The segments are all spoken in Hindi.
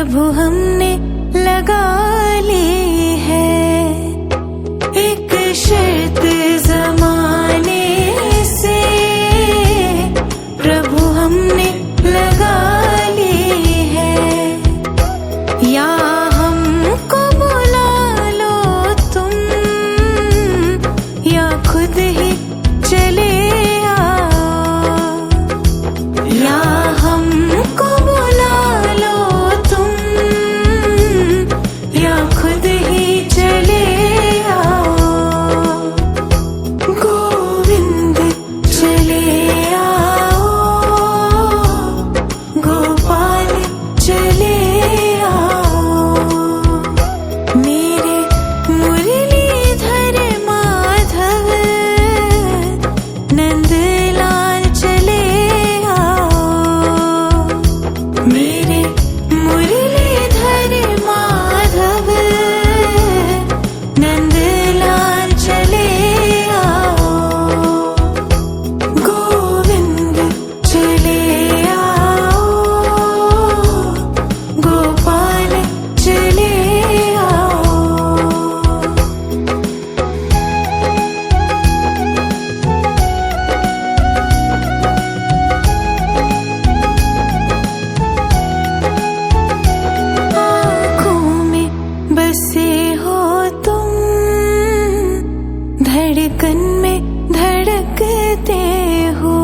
प्रभु हमने लगा ली है एक शर्त ज़माने से, प्रभु हमने लगा ली है। या हमको बुला लो तुम या खुद ही चले आओ, या हमको बुला लो तुम या खुद ही चले आओ। गोविंद चले आओ, गोपाल चले आओ। मेरे मुरलीधर माधव नंदलाल चले आओ। मेरे मुरलीधर माधव नंदलाल चले आओ। गोविंद चले आओ, गोपाल चले आओ। आँखों में बसे हो तुम, धड़कन में धड़कते हो।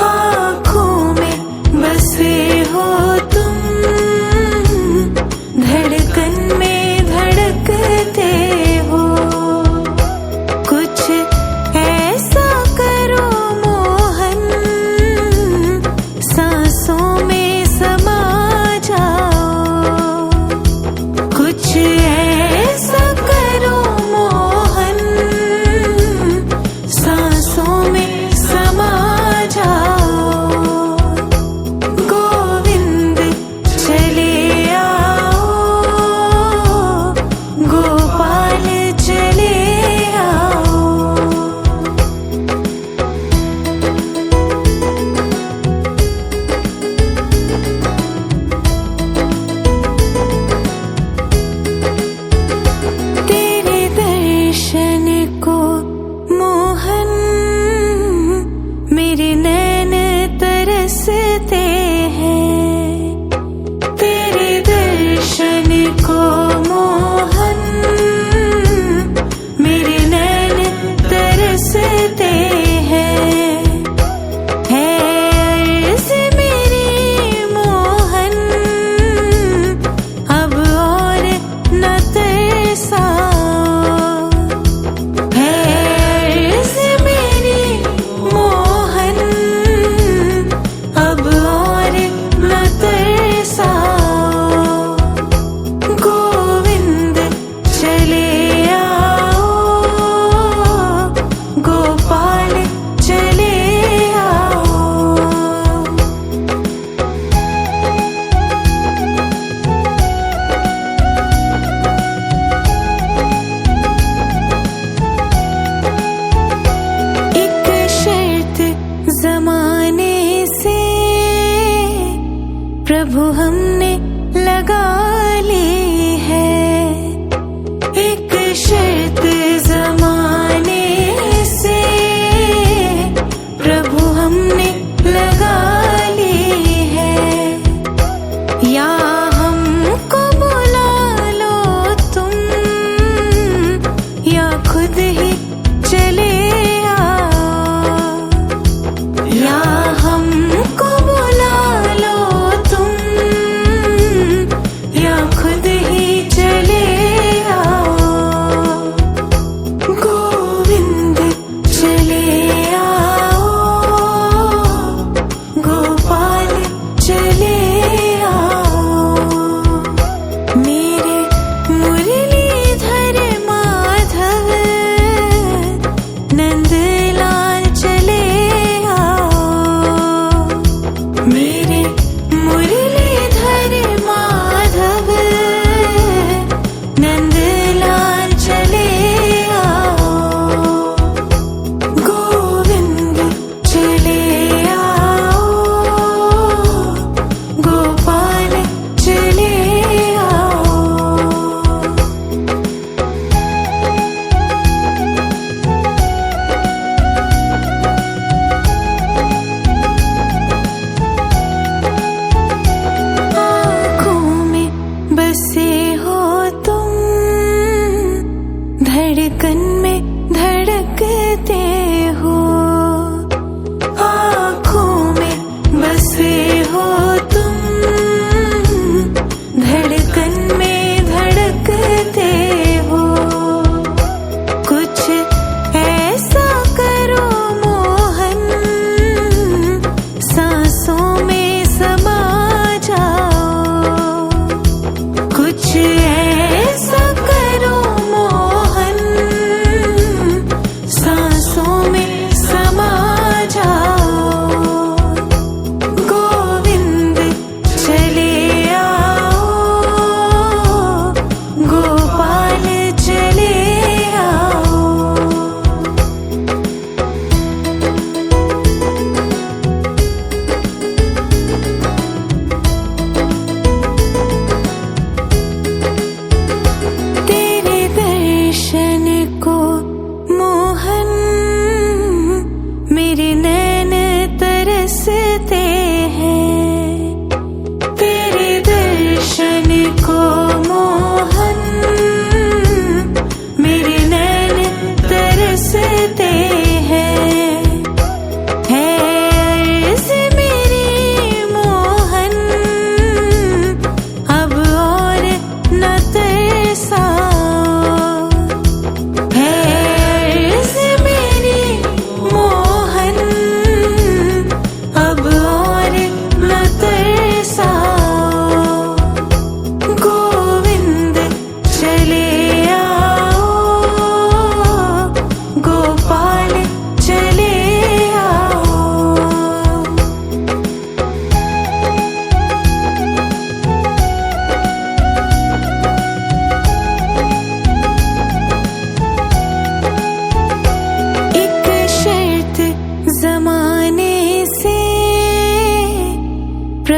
आँखों में बसे हो तुम, धड़कन में धड़कते हो। कुछ ऐसा करो मोहन, सांसों में समा जाओ। कुछ ऐसा करो मोहन,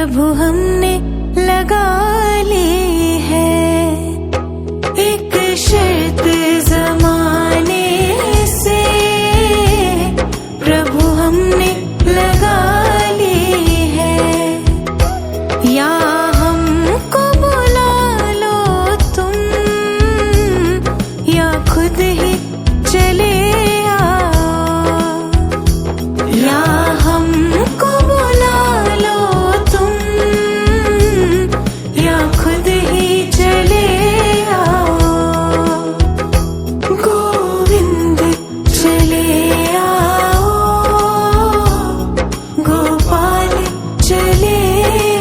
प्रभु हमने लगा ली है। एक शर्त ज़माने से प्रभु हमने लगा ली है। या हमको बुला लो तुम, या खुद ही चले आओ। या हमको बुला लो तुम, या खुद ही चले आओ। गोविंद चले आओ, गोपाल चले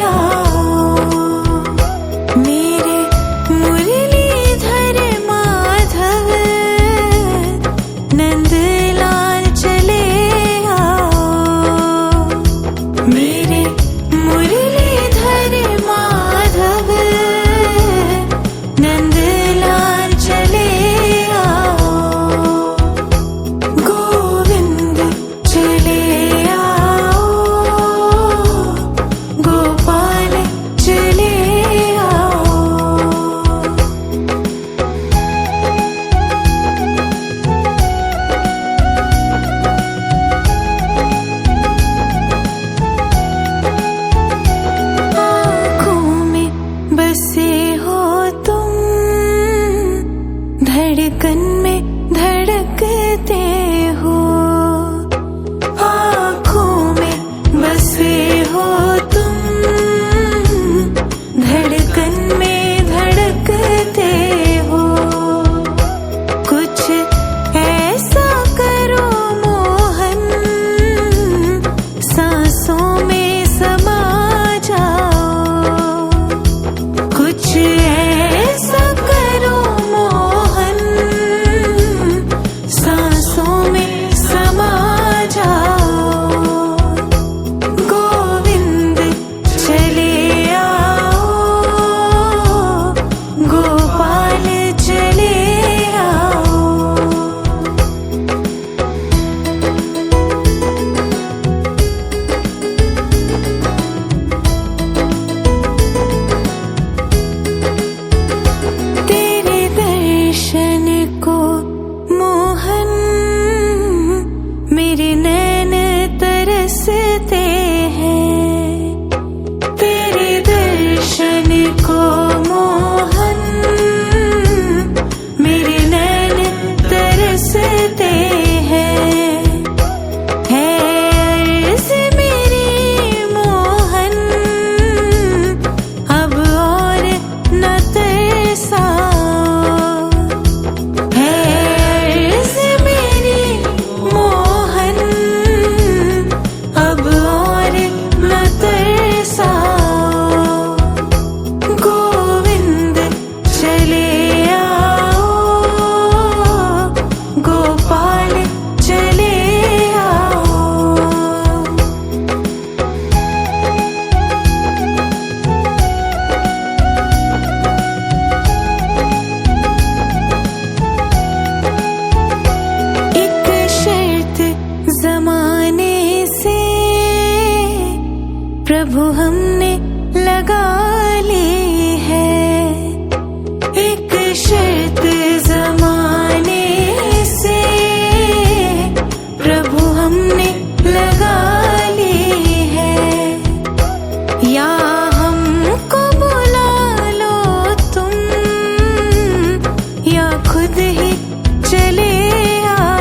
आओ। मेरे मुरलीधर माधव नंदलाल चले आओ। मेरे मुरलीधर माधव नंदलाल चले आओ। गोविंद चले आओ, गोपाल चले आओ। आँखों में बसे हो तुम, धड़कन में धड़कते हो। आँखों में बसे हो तुम, धड़कन में धड़कते हो। कुछ ऐसा करो मोहन, सांसों में समा जाओ। कुछ ऐसा करो मोहन, सांसों में समा जाओ। गोविंद चले आओ, गोपाल चले आओ। तेरे दर्शन को मोहन मेरे नैन तरसते हैं। तेरे दर्शन को मोहन मेरे नैन तरसते हैं। है अर्ज़ मेरी मोहन, अब और न तरसाओ। है अर्ज़ मेरी मोहन, अब और न तरसाओ। गोविंद चले आओ, गोपाल चले आओ। एक शर्त ज़माने से प्रभु हमने लगा ली है। एक शर्त ज़माने से प्रभु हमने लगा ली है। या हमको बुला लो तुम, या खुद ही चले आओ।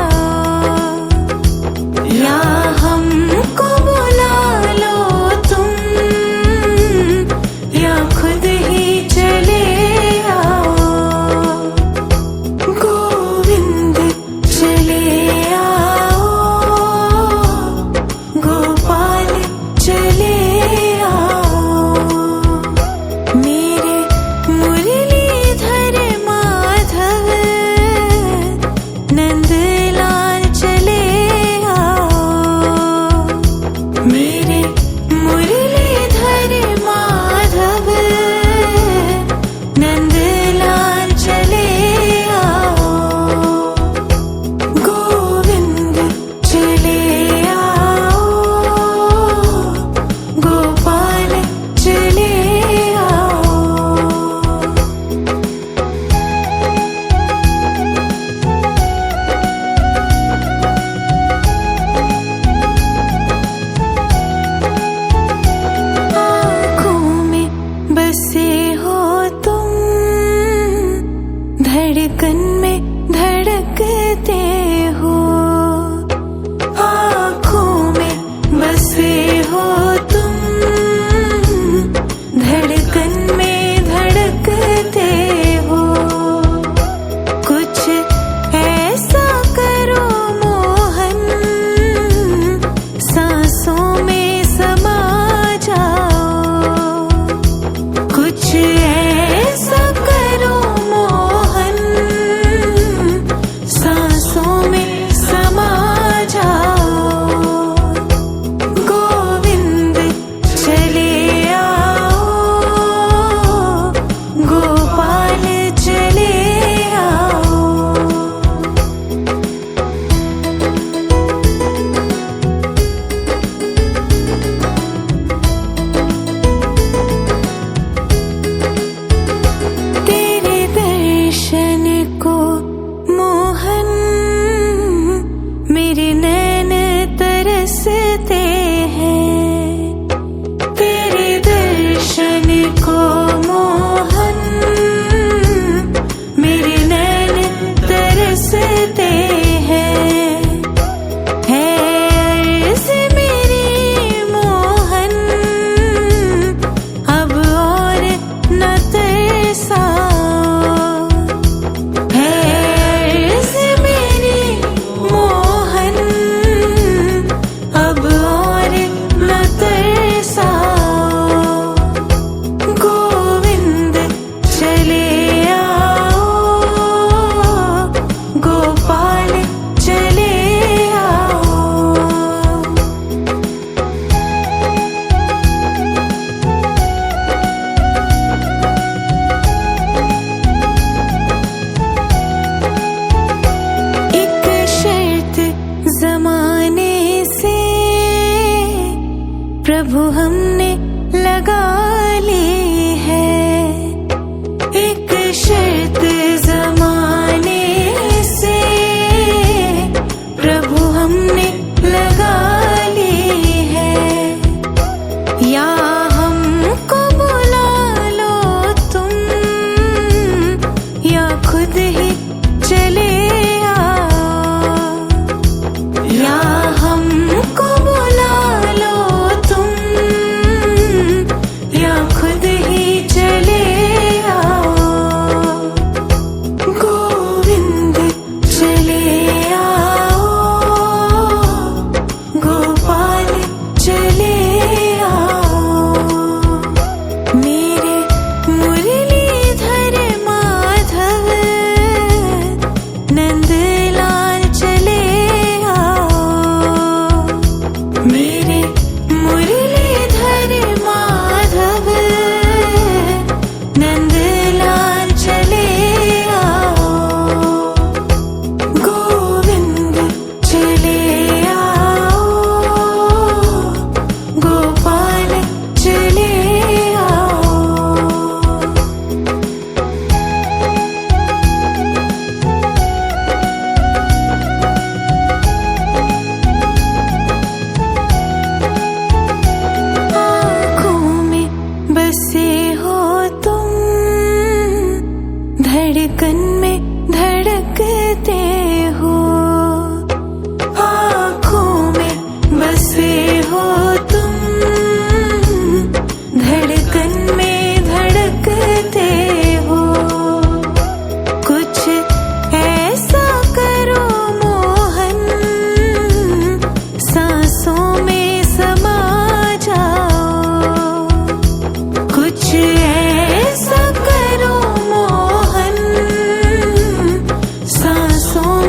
या हमको बुला लो तुम, या खुद ही चले आओ। धड़कन में धड़कते हो, आँखों में बसे हो तुम, धड़कन में धड़कते हो। कुछ ऐसा करो मोहन, सांसों में समा जाओ। कुछ ऐसा करो मोहन, सांसों में समा जाओ। गोविंद चले आओ, गोपाल चले आओ। तेरे दर्शन को मोहन मेरे नैन तरसते हैं। तेरे दर्शन को मोहन मेरे नैन तरसते हैं। है अर्ज़ मेरी मोहन, अब और न तरसाओ। है अर्ज़ मेरी मोहन, अब और न तरसाओ। गोविंद चले आओ, गोपाल चले आओ। एक शर्त ज़माने से प्रभु हमने लगा ली है। एक शर्त ज़माने से प्रभु हमने लगा ली है। या हमको बुला लो तुम, या खुद ही चले आओ। या हमको बुला लो तुम, या खुद ही चले आओ। गोविंद चले आओ, गोपाल चले आओ। मेरे मुरलीधर माधव नंदलाल चले आओ। मेरे मुरलीधर माधव नंदलाल चले आओ। गोविंद चले आओ, गोपाल चले आओ। आँखों में बसे हो तुम, धड़कन में धड़कते हो। आँखों में बसे हो तुम, धड़कन में धड़कते हो। कुछ ऐसा करो मोहन, सांसों में समा जाओ। कुछ ऐसा करो मोहन, सांसों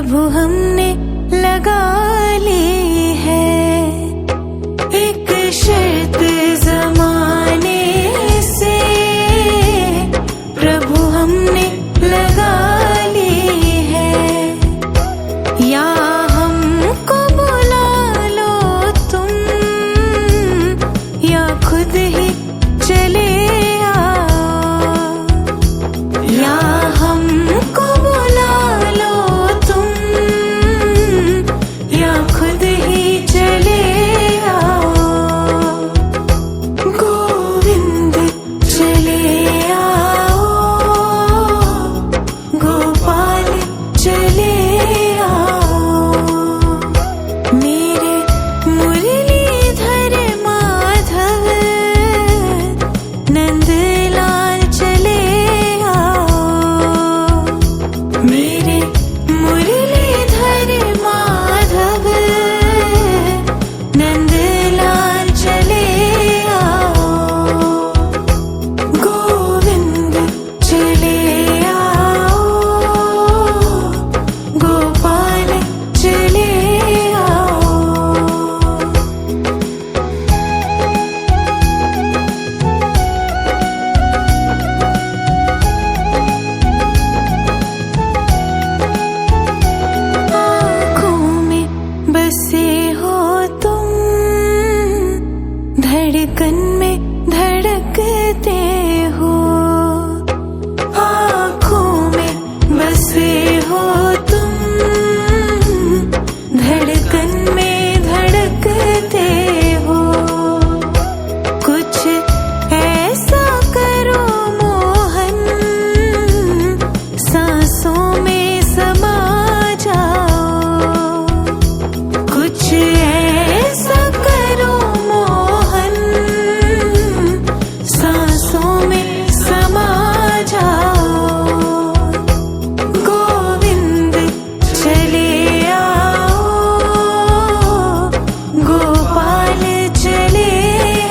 प्रभु हमने लगा ली है। एक शर्त ज़माने से प्रभु हमने लगा ली है। या हमको बुला लो तुम, या खुद ही चले आओ। या हमको बुला लो तुम, या खुद ही चले आओ। गोविंद चले आओ, गोपाल चले आओ। मेरे मुरलीधर माधव नंदलाल चले आओ। मेरे मुरलीधर माधव नंदलाल चले आओ। गोविंद चले आओ, गोपाल चले आओ। आँखों में बसे हो तुम, धड़कन में धड़कते हो। आँखों में बसे हो तुम, धड़कन में धड़कते हो। कुछ ऐसा करो मोहन, सांसों में समा जाओ। कुछ ऐसा करो मोहन, सांसों में समा जाओ। गोविंद चले आओ, गोपाल चले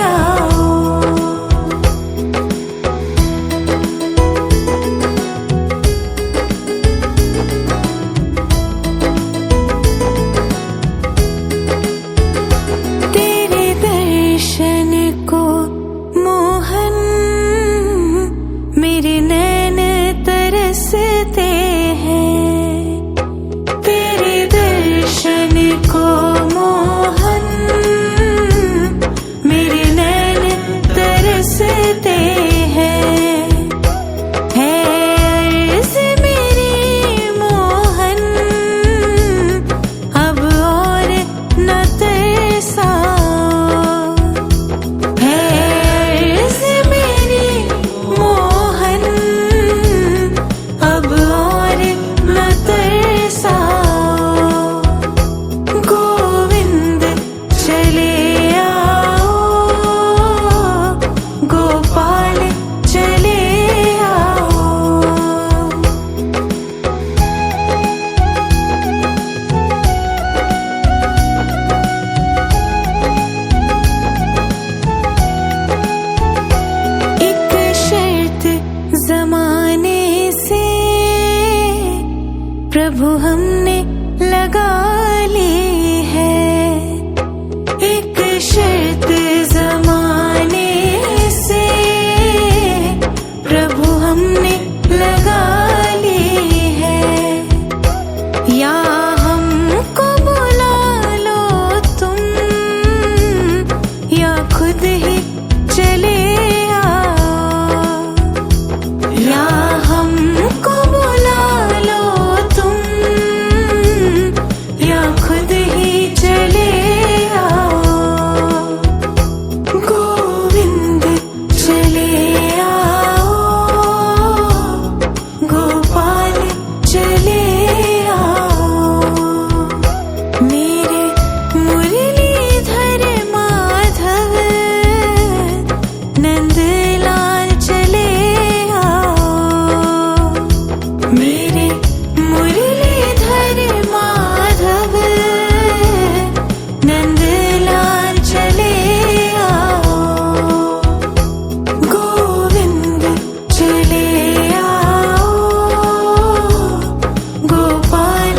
आओ। तेरे दर्शन को मोहन मेरे नैन तरसते हैं। तेरे दर्शन को मोहन मेरे नैन तरसते हैं। है अर्ज़ मेरी मोहन, अब और न तरसाओ। है अर्ज़ मेरी मोहन, अब और न तरसाओ। गोविंद चले आओ, गोपाल चले आओ। एक शर्त ज़माने से प्रभु हमने लगा ली है। एक शर्त ज़माने से प्रभु हमने लगा ली है। या हमको बुला लो तुम, या खुद ही चले आओ। या हमको बुला लो तुम, या खुद ही चले आओ। गोविंद चले आओ, गोपाल चले आओ। मेरे मुरलीधर माधव नंदलाल चले आओ। मेरे मुरलीधर माधव नंदलाल चले आओ। गोविंद चले आओ, गोपाल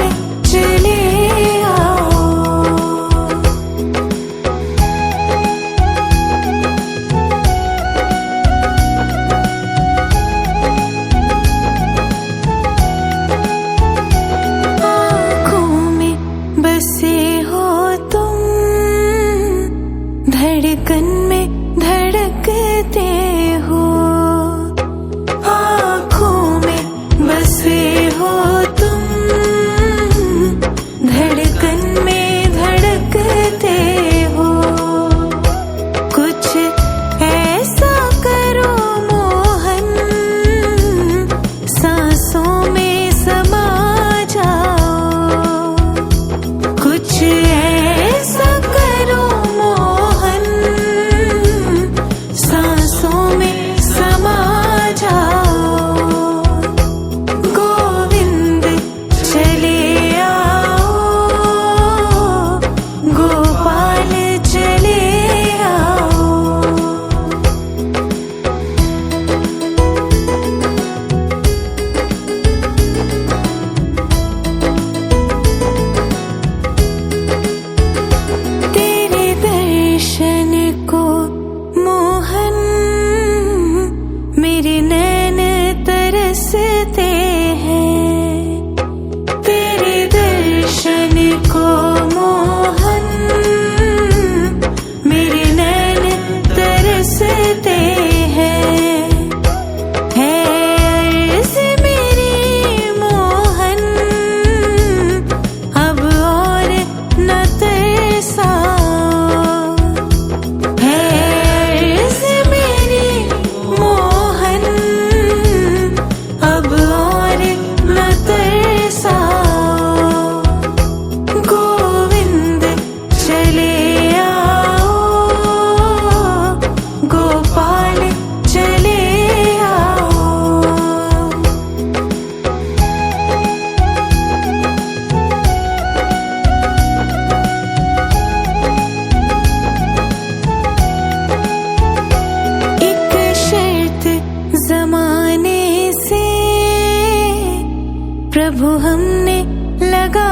प्रभु हमने लगा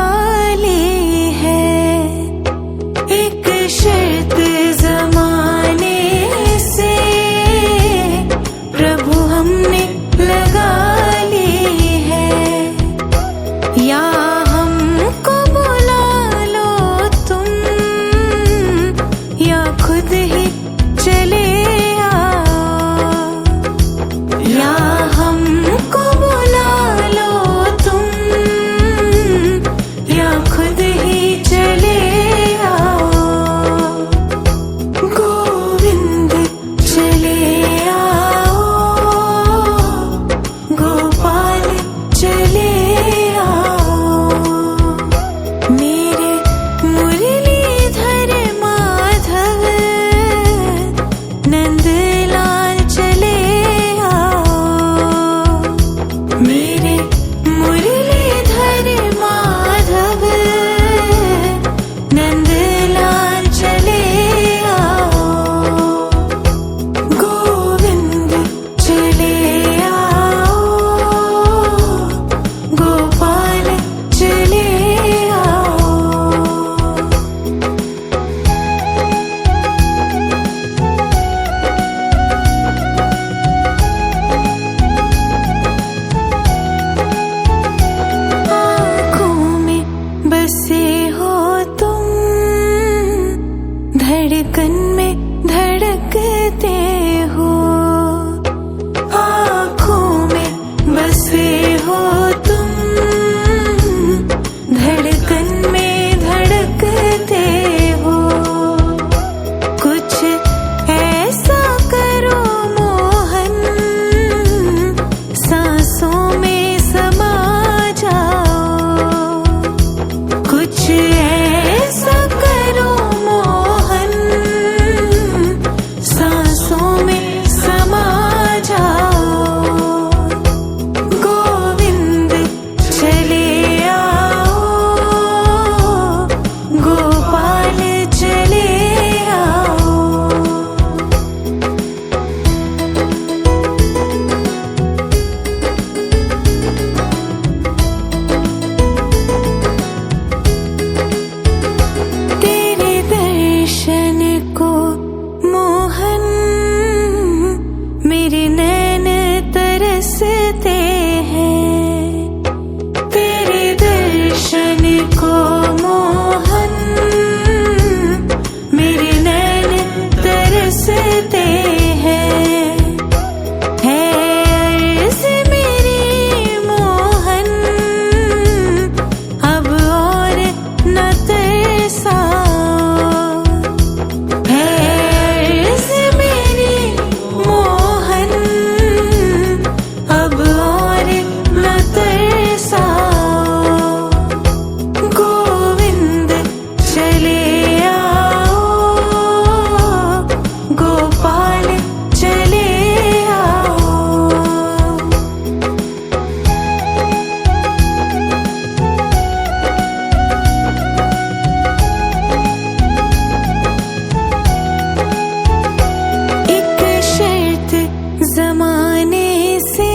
ली है। एक शर्त ज़माने से प्रभु हमने लगा ली है। या हमको बुला लो तुम, या खुद ही चले आओ। या हमको बुला लो तुम, या खुद ही चले आओ। गोविंद चले आओ, गोपाल चले आओ। मेरे मुरलीधर माधव नंदलाल चले आओ। मेरे मुरलीधर माधव नंदलाल चले आओ। गोविंद चले आओ, गोपाल चले आओ। आँखों में बसे हो तुम, धड़कन में धड़कते हो। आँखों में बसे हो तुम, धड़कन में धड़कते हो। कुछ ऐसा करो मोहन, सांसों में समा जाओ। कुछ ऐसा करो मोहन, सांसों में समा जाओ। गोविंद चले आओ, गोपाल चले आओ। तेरे दर्शन को मोहन मेरे नैन तरसते हैं। तेरे दर्शन को मोहन मेरे नैन तरसते हैं। है अर्ज़ मेरी मोहन, अब और न तरसाओ। है अर्ज़ मेरी मोहन, अब और न तरसाओ। गोविंद चले आओ, गोपाल चले आओ। एक शर्त ज़माने से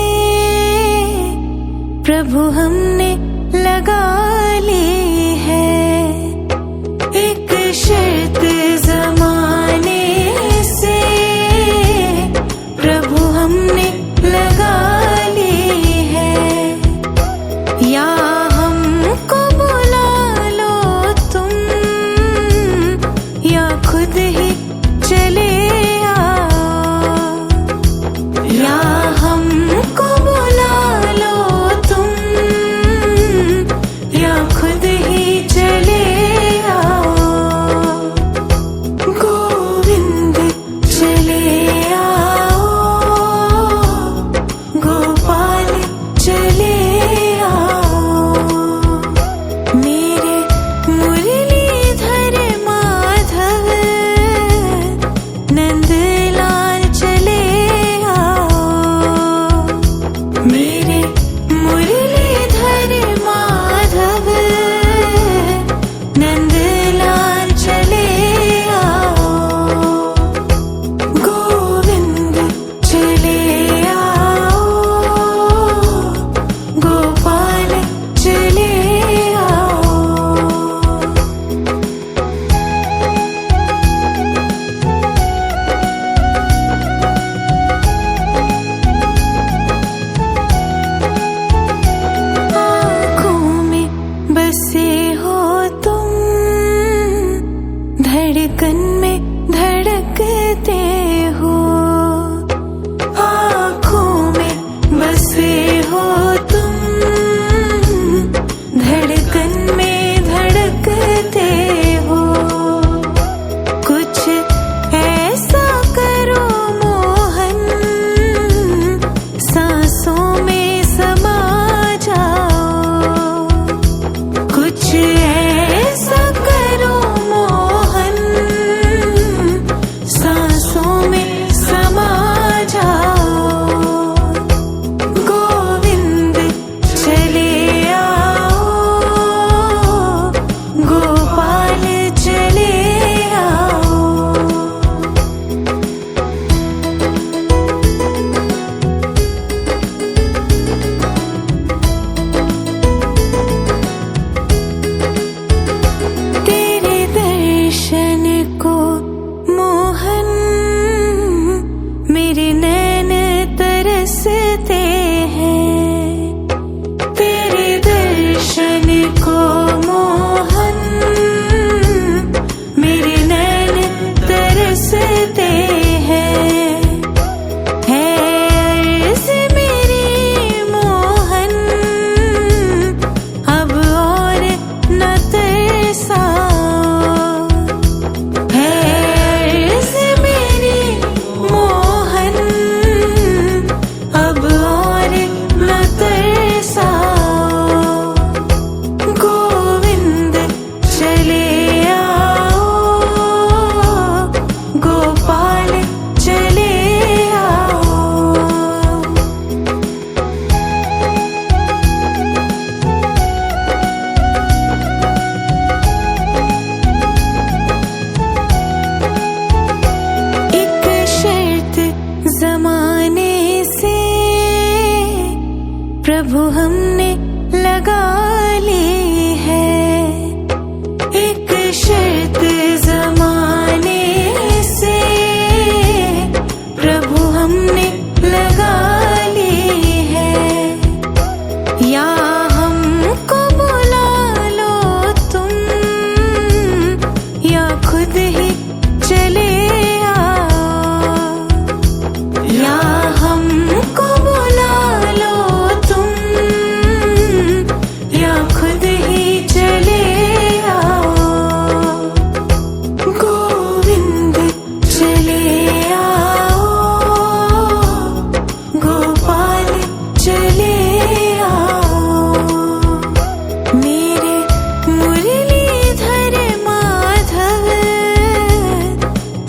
प्रभु हमने लगा ली है। एक शर्त ज़माने से प्रभु हमने लगा ली है। या हमको बुला लो तुम, या खुद ही चले आओ। या हमको बुला लो तुम, या प्रभु हमने लगा ली है। एक शर्त ज़माने से प्रभु हमने लगा ली है। या हमको बुला लो तुम, या खुद ही चले आओ। या हमको बुला लो तुम, या खुद ही चले आओ। गोविंद चले आओ, गोपाल चले आओ। मेरे मुरलीधर माधव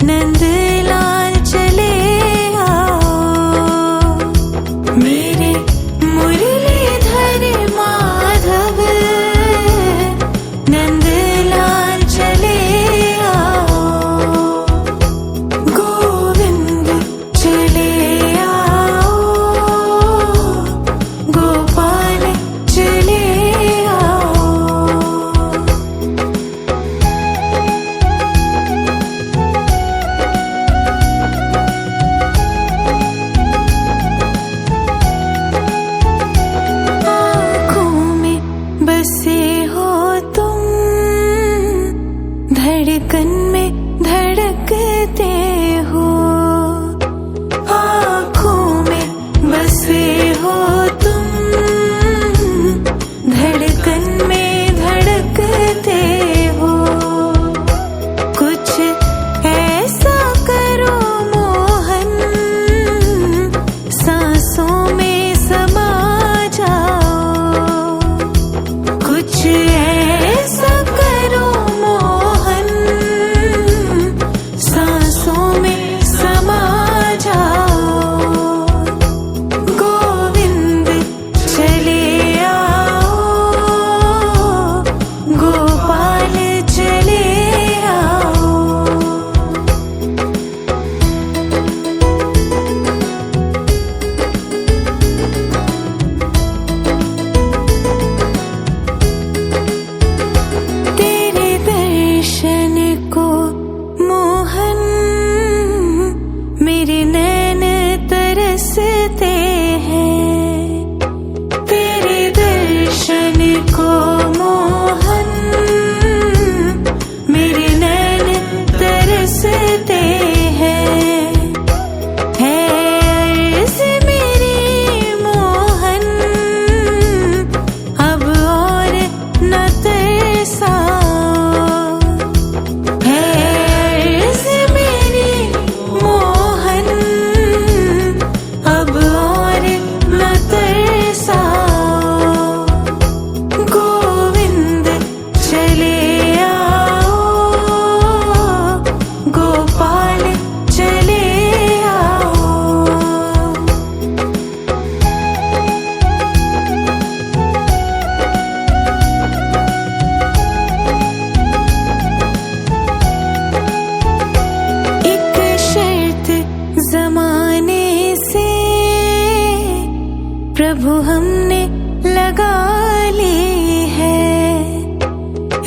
नंदलाल चले आओ। मेरे मुरलीधर माधव नंदलाल चले आओ। गोविंद चले आओ, गोपाल चले आओ। आँखों में बसे हो तुम, धड़कन में धड़कते हो। आँखों में बसे हो तुम, धड़कन में धड़कते हो। कुछ ऐसा करो मोहन, सांसों में समा जाओ। कुछ ऐसा करो मोहन, सांसों में समा जाओ। गोविंद चले आओ, गोपाल चले आओ। तेरे दर्शन को मोहन मेरे नैन तरसते हैं। तेरे दर्शन को मोहन मेरे नैन तरसते हैं। है अर्ज़ मेरी मोहन, अब और न तरसाओ। है अर्ज़ मेरी मोहन, अब और न तरसाओ। गोविंद चले आओ, गोपाल चले आओ। एक शर्त ज़माने से प्रभु हमने लगा ली है।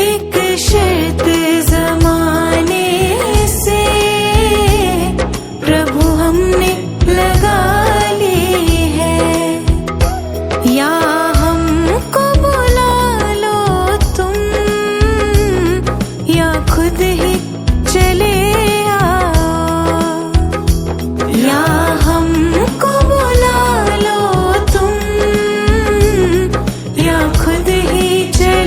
एक शर्त ज़माने से प्रभु हमने लगा ली है। या हमको बुला लो तुम, या खुद ही चले आओ। या हमको बुला लो तुम, या खुद ही चले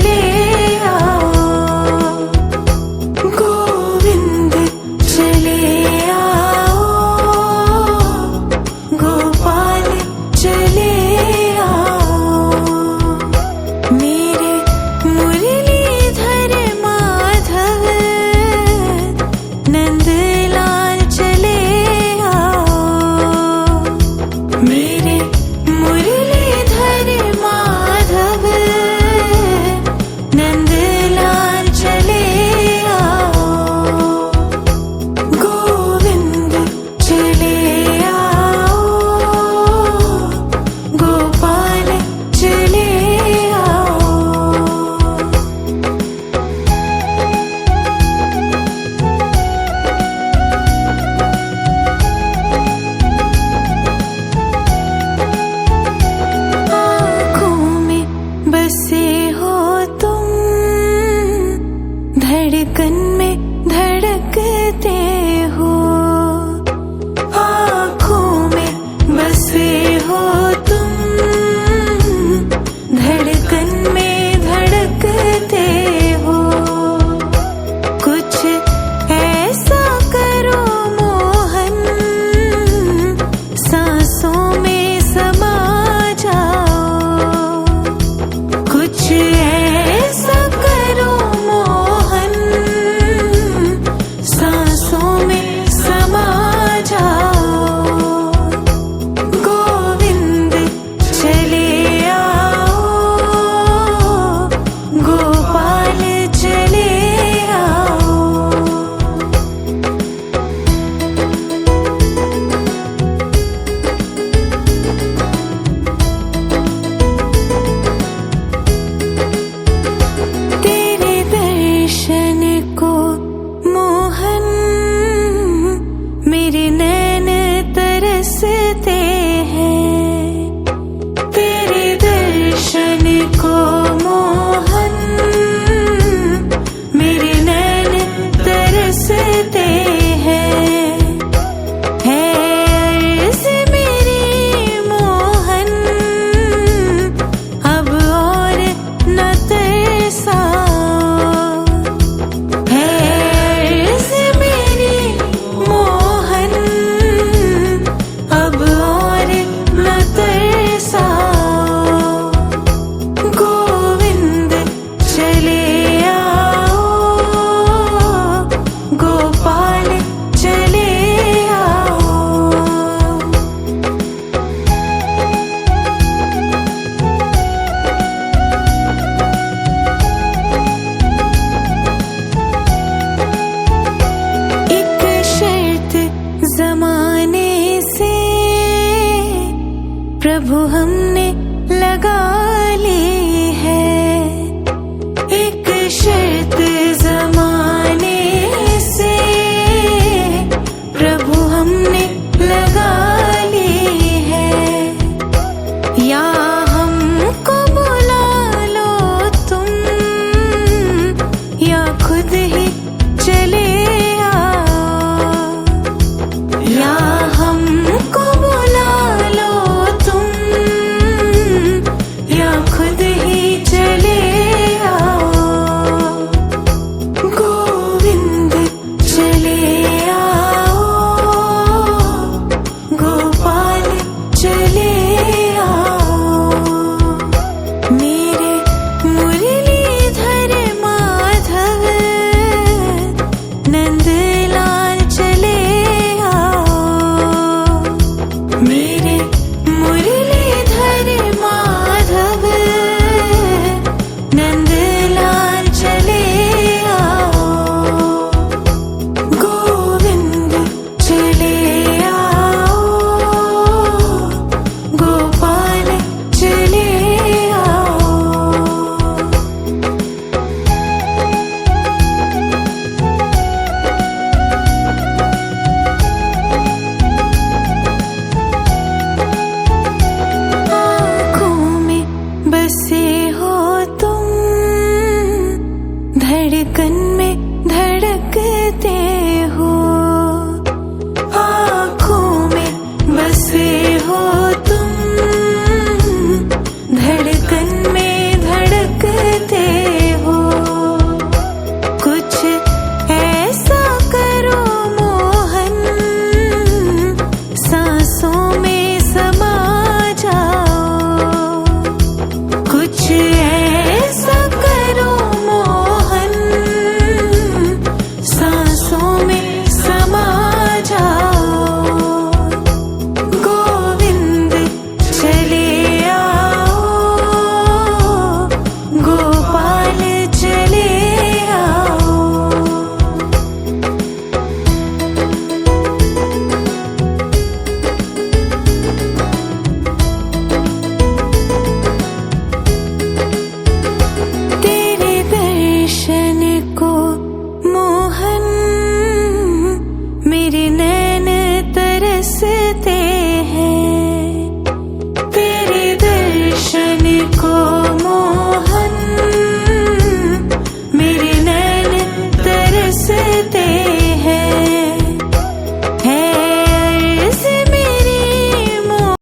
प्रभु हमने लगा ली है, एक शर्त